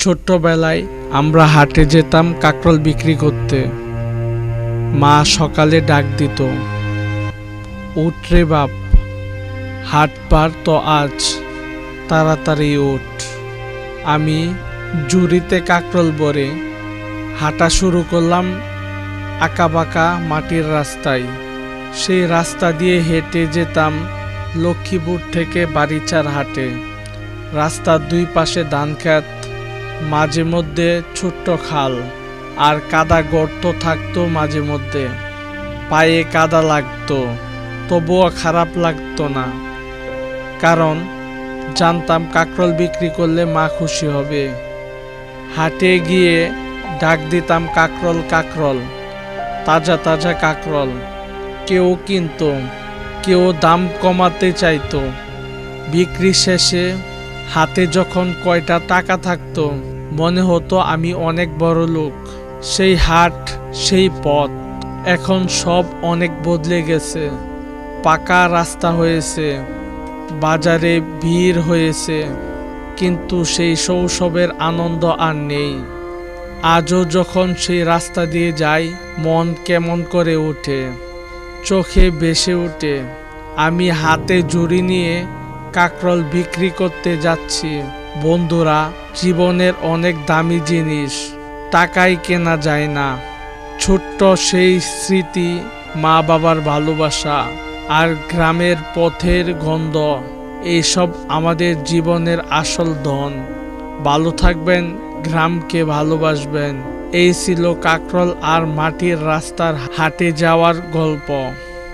ছোট্টবেলায় আমরা হাটে যেতাম কাঁকরোল বিক্রি করতে। মা সকালে ডাক দিত, উঠ রে বাপ, হাট বার তো আজ, তাড়াতাড়ি উঠ। আমি জুড়িতে কাঁকরোল ভরে হাঁটা শুরু করলাম আঁকাবাঁকা মাটির রাস্তায়। সেই রাস্তা দিয়ে হেঁটে যেতাম লক্ষ্মীপুর থেকে বারিচার হাটে। রাস্তার দুই পাশে ধান ক্ষেত, মাঝে মধ্যে ছোট্ট খাল আর কাদা গর্ত থাকতো মাঝে মধ্যে। পায়ে কাদা লাগতো, তবুও খারাপ লাগতো না, কারণ জানতাম কাঁকরোল বিক্রি করলে মা খুশি হবে। হাটে গিয়ে ডাক দিতাম কাঁকরোল কাঁকরোল, তাজা তাজা কাঁকরোল। কেউ কিনতো, কেউ দাম কমাতে চাইতো। বিক্রি শেষে হাতে যখন কয়টা টাকা থাকতো, মনে হতো আমি অনেক বড় লোক। সেই হাট, সেই পথ, এখন সব অনেক বদলে গেছে। পাকা রাস্তা হয়েছে, বাজারে ভিড় হয়েছে, কিন্তু সেই শৈশবের আনন্দ আর নেই। আজও যখন সেই রাস্তা দিয়ে যাই, মন কেমন করে ওঠে, চোখে ভেসে ওঠে। আমি হাতে ঝুড়ি নিয়ে কাঁকরোল বিক্রি করতে যাচ্ছি। বন্ধুরা, জীবনের অনেক দামি জিনিস টাকায় কেনা যায় না। ছোট্ট সেই স্মৃতি, মা বাবার ভালোবাসা আর গ্রামের পথের গন্ধ, এইসব আমাদের জীবনের আসল ধন। ভালো থাকবেন, গ্রামকে ভালোবাসবেন। এই ছিল কাঁকরোল আর মাটির রাস্তার হাটে যাওয়ার গল্প।